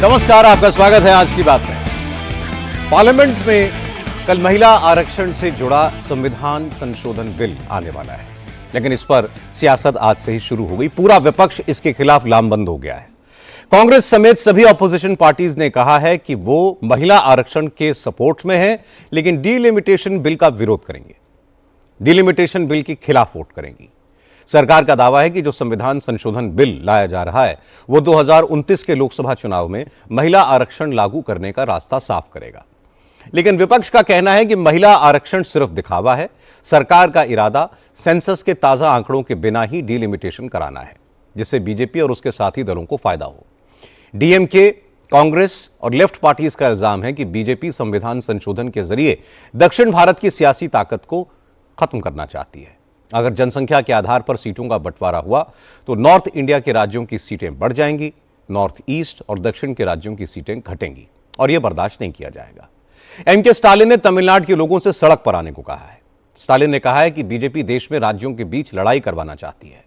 नमस्कार, आपका स्वागत है आज की बात में। पार्लियामेंट में कल महिला आरक्षण से जुड़ा संविधान संशोधन बिल आने वाला है, लेकिन इस पर सियासत आज से ही शुरू हो गई। पूरा विपक्ष इसके खिलाफ लामबंद हो गया है। कांग्रेस समेत सभी ऑपोजिशन पार्टीज ने कहा है कि वो महिला आरक्षण के सपोर्ट में है, लेकिन डीलिमिटेशन बिल का विरोध करेंगे, डीलिमिटेशन बिल के खिलाफ वोट करेंगी। सरकार का दावा है कि जो संविधान संशोधन बिल लाया जा रहा है वो 2029 के लोकसभा चुनाव में महिला आरक्षण लागू करने का रास्ता साफ करेगा। लेकिन विपक्ष का कहना है कि महिला आरक्षण सिर्फ दिखावा है। सरकार का इरादा सेंसस के ताजा आंकड़ों के बिना ही डीलिमिटेशन कराना है, जिससे बीजेपी और उसके साथी दलों को फायदा हो। डीएमके, कांग्रेस और लेफ्ट पार्टीज का इल्जाम है कि बीजेपी संविधान संशोधन के जरिए दक्षिण भारत की सियासी ताकत को खत्म करना चाहती है। अगर जनसंख्या के आधार पर सीटों का बंटवारा हुआ तो नॉर्थ इंडिया के राज्यों की सीटें बढ़ जाएंगी, नॉर्थ ईस्ट और दक्षिण के राज्यों की सीटें घटेंगी, और यह बर्दाश्त नहीं किया जाएगा। एमके स्टालिन ने तमिलनाडु के लोगों से सड़क पर आने को कहा है। स्टालिन ने कहा है कि बीजेपी देश में राज्यों के बीच लड़ाई करवाना चाहती है।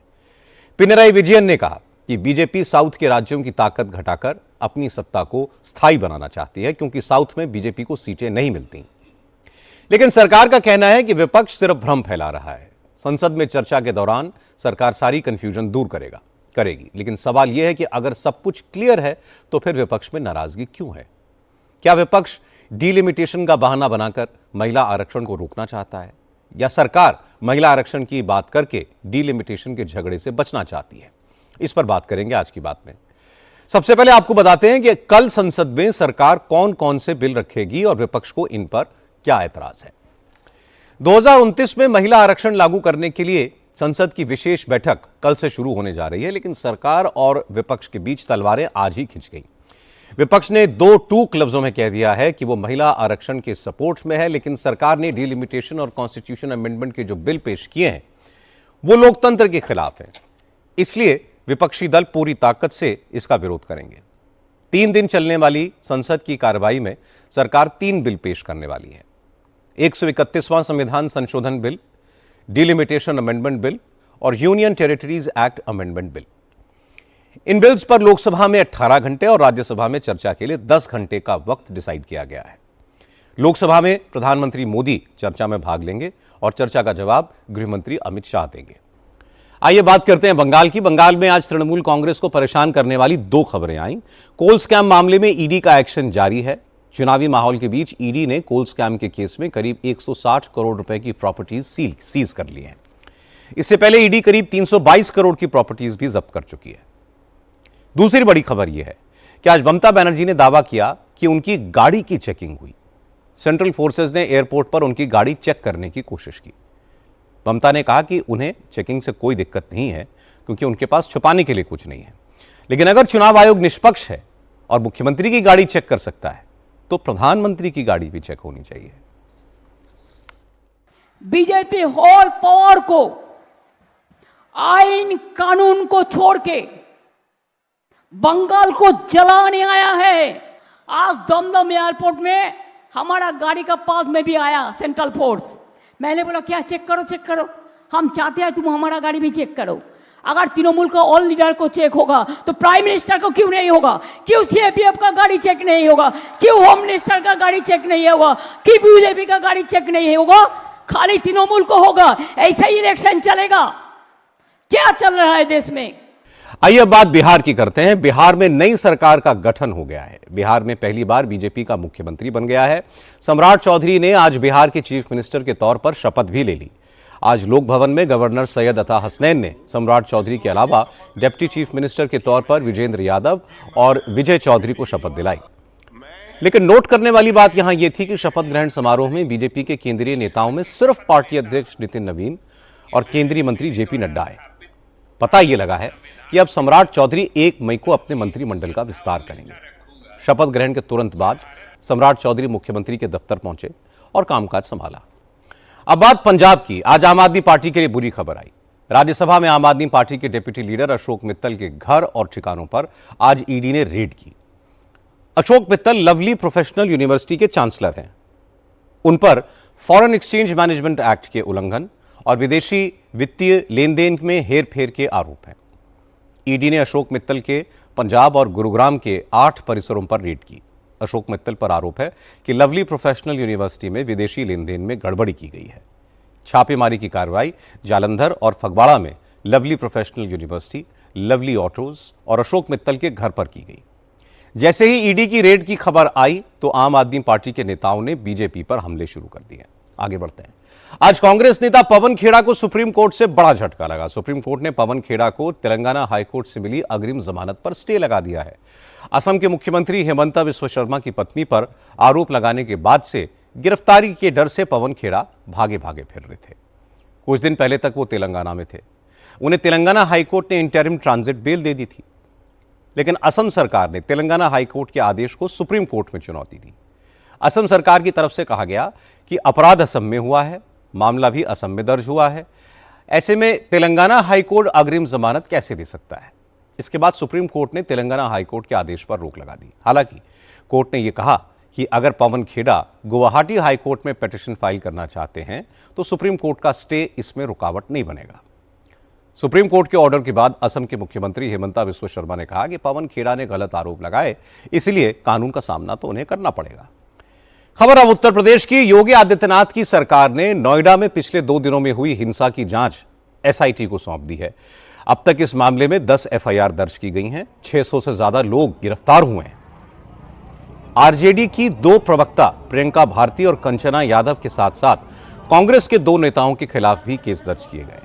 पिनराई विजयन ने कहा कि बीजेपी साउथ के राज्यों की ताकत घटाकर अपनी सत्ता को स्थायी बनाना चाहती है, क्योंकि साउथ में बीजेपी को सीटें नहीं मिलती। लेकिन सरकार का कहना है कि विपक्ष सिर्फ भ्रम फैला रहा है। संसद में चर्चा के दौरान सरकार सारी कंफ्यूजन दूर करेगी, लेकिन सवाल यह है कि अगर सब कुछ क्लियर है तो फिर विपक्ष में नाराजगी क्यों है? क्या विपक्ष डीलिमिटेशन का बहाना बनाकर महिला आरक्षण को रोकना चाहता है, या सरकार महिला आरक्षण की बात करके डीलिमिटेशन के झगड़े से बचना चाहती है? इस पर बात करेंगे आज की बात में। सबसे पहले आपको बताते हैं कि कल संसद में सरकार कौन कौन से बिल रखेगी और विपक्ष को इन पर क्या एतराज है। 2029 में महिला आरक्षण लागू करने के लिए संसद की विशेष बैठक कल से शुरू होने जा रही है, लेकिन सरकार और विपक्ष के बीच तलवारें आज ही खिंच गई। विपक्ष ने दो टूक लफ्जों में कह दिया है कि वो महिला आरक्षण के सपोर्ट में है, लेकिन सरकार ने डीलिमिटेशन और कॉन्स्टिट्यूशन अमेंडमेंट के जो बिल पेश किए हैं वो लोकतंत्र के खिलाफ हैं। इसलिए विपक्षी दल पूरी ताकत से इसका विरोध करेंगे। 3 दिन चलने वाली संसद की कार्रवाई में सरकार 3 बिल पेश करने वाली है। 131वां संविधान संशोधन बिल, डीलिमिटेशन अमेंडमेंट बिल और union territories act amendment bill. इन बिल्स पर लोकसभा में 18 घंटे और राज्यसभा में चर्चा के लिए 10 घंटे का वक्त डिसाइड किया गया है। लोकसभा में प्रधानमंत्री मोदी चर्चा में भाग लेंगे और चर्चा का जवाब गृहमंत्री अमित शाह देंगे। आइए बात करते हैं बंगाल की। बंगाल में आज तृणमूल कांग्रेस को परेशान करने वाली 2 खबरें आईं। कोल स्कैम मामले में ईडी का एक्शन जारी है। चुनावी माहौल के बीच ईडी ने कोल स्कैम के केस में करीब 160 करोड़ रुपए की प्रॉपर्टीज सीज कर ली हैं। इससे पहले ईडी करीब 322 करोड़ की प्रॉपर्टीज भी जब्त कर चुकी है। दूसरी बड़ी खबर यह है कि आज ममता बनर्जी ने दावा किया कि उनकी गाड़ी की चेकिंग हुई। सेंट्रल फोर्सेज ने एयरपोर्ट पर उनकी गाड़ी चेक करने की कोशिश की। ममता ने कहा कि उन्हें चेकिंग से कोई दिक्कत नहीं है, क्योंकि उनके पास छुपाने के लिए कुछ नहीं है। लेकिन अगर चुनाव आयोग निष्पक्ष है और मुख्यमंत्री की गाड़ी चेक कर सकता है तो प्रधानमंत्री की गाड़ी भी चेक होनी चाहिए। बीजेपी होल पावर को, आइन कानून को छोड़ के बंगाल को जलाने आया है। आज दमदम एयरपोर्ट में हमारा गाड़ी का पास में भी आया सेंट्रल फोर्स। मैंने बोला क्या चेक करो, हम चाहते हैं तुम हमारा गाड़ी भी चेक करो। अगर तृणमूल का ऑल लीडर को चेक होगा तो प्राइम मिनिस्टर को क्यों नहीं होगा? क्यों सीएपीएफ का गाड़ी चेक नहीं होगा? क्यों होम मिनिस्टर का गाड़ी चेक नहीं होगा? क्यों बीजेपी का गाड़ी चेक नहीं होगा? खाली तृणमूल को होगा। ऐसा ही इलेक्शन चलेगा? क्या चल रहा है देश में? आइए अब बात बिहार की करते हैं। बिहार में नई सरकार का गठन हो गया है। बिहार में पहली बार बीजेपी का मुख्यमंत्री बन गया है। सम्राट चौधरी ने आज बिहार के चीफ मिनिस्टर के तौर पर शपथ भी ले ली। आज लोक भवन में गवर्नर सैयद अता हसनैन ने सम्राट चौधरी के अलावा डिप्टी चीफ मिनिस्टर के तौर पर विजेंद्र यादव और विजय चौधरी को शपथ दिलाई। लेकिन नोट करने वाली बात यहां यह थी कि शपथ ग्रहण समारोह में बीजेपी के केंद्रीय नेताओं में सिर्फ पार्टी अध्यक्ष नितिन नवीन और केंद्रीय मंत्री जेपी नड्डा आए। पता यह लगा है कि अब सम्राट चौधरी 1 मई को अपने मंत्रिमंडल का विस्तार करेंगे। शपथ ग्रहण के तुरंत बाद सम्राट चौधरी मुख्यमंत्री के दफ्तर पहुंचे और कामकाज संभाला। अब बात पंजाब की। आज आम आदमी पार्टी के लिए बुरी खबर आई। राज्यसभा में आम आदमी पार्टी के डिप्टी लीडर अशोक मित्तल के घर और ठिकानों पर आज ईडी ने रेड की। Ashok Mittal lovely professional university के चांसलर हैं। उन पर फॉरेन एक्सचेंज मैनेजमेंट एक्ट के उल्लंघन और विदेशी वित्तीय लेन देन में हेरफेर के आरोप हैं। ईडी ने अशोक मित्तल के पंजाब और गुरुग्राम के 8 परिसरों पर रेड की। अशोक मित्तल पर आरोप है कि लवली प्रोफेशनल यूनिवर्सिटी में विदेशी लेन देन में गड़बड़ी की गई है। छापेमारी की कार्रवाई जालंधर और फगवाड़ा में lovely professional university, lovely autos और अशोक मित्तल के घर पर की गई। जैसे ही ईडी की रेड की खबर आई तो आम आदमी पार्टी के नेताओं ने बीजेपी पर हमले शुरू कर दिए। आगे बढ़ते हैं। आज कांग्रेस नेता पवन खेड़ा को सुप्रीम कोर्ट से बड़ा झटका लगा। सुप्रीम कोर्ट ने पवन खेड़ा को तेलंगाना हाईकोर्ट से मिली अग्रिम जमानत पर स्टे लगा दिया है। असम के मुख्यमंत्री हेमंता बिस्वा शर्मा की पत्नी पर आरोप लगाने के बाद से गिरफ्तारी के डर से पवन खेड़ा भागे भागे फिर रहे थे। कुछ दिन पहले तक वो तेलंगाना में थे। उन्हें तेलंगाना हाईकोर्ट ने इंटरिम ट्रांजिट बेल दे दी थी, लेकिन असम सरकार ने तेलंगाना हाईकोर्ट के आदेश को सुप्रीम कोर्ट में चुनौती दी। असम सरकार की तरफ से कहा गया कि अपराध असम में हुआ है, मामला भी असम में दर्ज हुआ है, ऐसे में तेलंगाना हाईकोर्ट अग्रिम जमानत कैसे दे सकता है। इसके बाद सुप्रीम कोर्ट ने तेलंगाना हाईकोर्ट के आदेश पर रोक लगा दी। हालांकि कोर्ट ने यह कहा कि अगर पवन खेड़ा गुवाहाटी हाईकोर्ट में पिटीशन फाइल करना चाहते हैं तो सुप्रीम कोर्ट का स्टे इसमें रुकावट नहीं बनेगा। सुप्रीम कोर्ट के ऑर्डर के बाद असम के मुख्यमंत्री हेमंता बिस्वा शर्मा ने कहा कि पवन खेड़ा ने गलत आरोप लगाए, इसलिए कानून का सामना तो उन्हें करना पड़ेगा। खबर अब उत्तर प्रदेश की। योगी आदित्यनाथ की सरकार ने नोएडा में पिछले 2 दिनों में हुई हिंसा की जांच एसआईटी को सौंप दी है। अब तक इस मामले में 10 एफआईआर दर्ज की गई हैं। 600 से ज्यादा लोग गिरफ्तार हुए हैं। आरजेडी की 2 प्रवक्ता प्रियंका भारती और कंचना यादव के साथ साथ कांग्रेस के 2 नेताओं के खिलाफ भी केस दर्ज किए गए।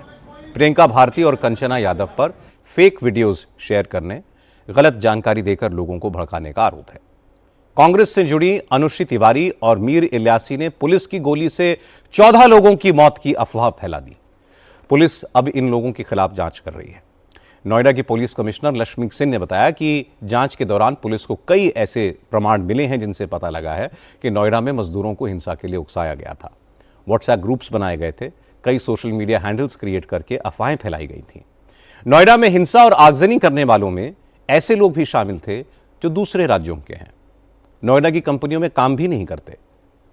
प्रियंका भारती और कंचना यादव पर फेक वीडियोज शेयर करने, गलत जानकारी देकर लोगों को भड़काने का आरोप है। कांग्रेस से जुड़ी अनुश्री तिवारी और मीर इल्यासी ने पुलिस की गोली से 14 लोगों की मौत की अफवाह फैला दी। पुलिस अब इन लोगों के खिलाफ जांच कर रही है। नोएडा की पुलिस कमिश्नर लक्ष्मी सिंह ने बताया कि जांच के दौरान पुलिस को कई ऐसे प्रमाण मिले हैं जिनसे पता लगा है कि नोएडा में मजदूरों को हिंसा के लिए उकसाया गया था। व्हाट्सएप ग्रुप्स बनाए गए थे, कई सोशल मीडिया हैंडल्स क्रिएट करके अफवाहें फैलाई गई थी। नोएडा में हिंसा और आगजनी करने वालों में ऐसे लोग भी शामिल थे जो दूसरे राज्यों के हैं, नोएडा की कंपनियों में काम भी नहीं करते।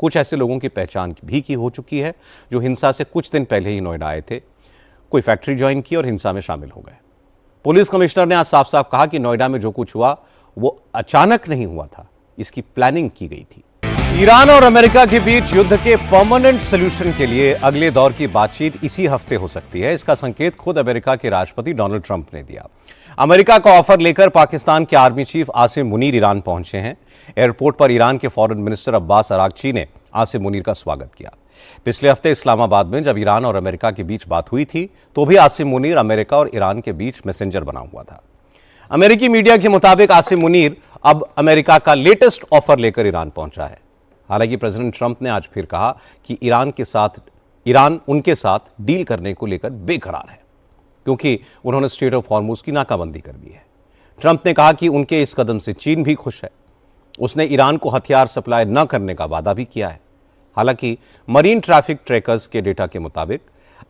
कुछ ऐसे लोगों की पहचान भी की हो चुकी है जो हिंसा से कुछ दिन पहले ही नोएडा आए थे, कोई फैक्ट्री ज्वाइन की और हिंसा में शामिल हो गए। पुलिस कमिश्नर ने आज साफ साफ कहा कि नोएडा में जो कुछ हुआ वो अचानक नहीं हुआ था, इसकी प्लानिंग की गई थी। ईरान और अमेरिका के बीच युद्ध के परमानेंट सोल्यूशन के लिए अगले दौर की बातचीत इसी हफ्ते हो सकती है। इसका संकेत खुद अमेरिका के राष्ट्रपति डोनाल्ड ट्रंप ने दिया। अमेरिका का ऑफर लेकर पाकिस्तान के army chief Asim Munir Iran पहुंचे हैं। एयरपोर्ट पर ईरान के फॉरेन मिनिस्टर अब्बास अरागची ने आसिम मुनीर का स्वागत किया। पिछले हफ्ते इस्लामाबाद में जब ईरान और अमेरिका के बीच बात हुई थी तो भी आसिम मुनीर अमेरिका और ईरान के बीच मैसेंजर बना हुआ था। अमेरिकी मीडिया के मुताबिक आसिम मुनीर अब अमेरिका का लेटेस्ट ऑफर लेकर ईरान पहुंचा है। हालांकि प्रेसिडेंट ट्रंप ने आज फिर कहा कि ईरान उनके साथ डील करने को लेकर बेकरार है, क्योंकि उन्होंने स्ट्रेट ऑफ हॉर्मुज की नाकाबंदी कर दी है। ट्रंप ने कहा कि उनके इस कदम से चीन भी खुश है। उसने ईरान को हथियार सप्लाई न करने का वादा भी किया है। हालांकि मरीन ट्रैफिक ट्रैकर्स के डेटा के मुताबिक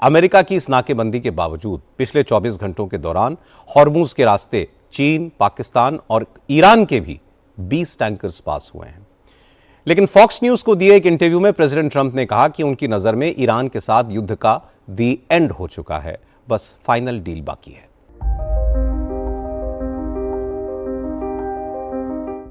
अमेरिका की इस नाकेबंदी के बावजूद पिछले 24 घंटों के दौरान हॉर्मुज के रास्ते चीन, पाकिस्तान और ईरान के भी 20 टैंकर्स पास हुए हैं। लेकिन फॉक्स न्यूज को दिए एक इंटरव्यू में प्रेसिडेंट ट्रंप ने कहा कि उनकी नजर में ईरान के साथ युद्ध का दी एंड हो चुका है, बस फाइनल डील बाकी है।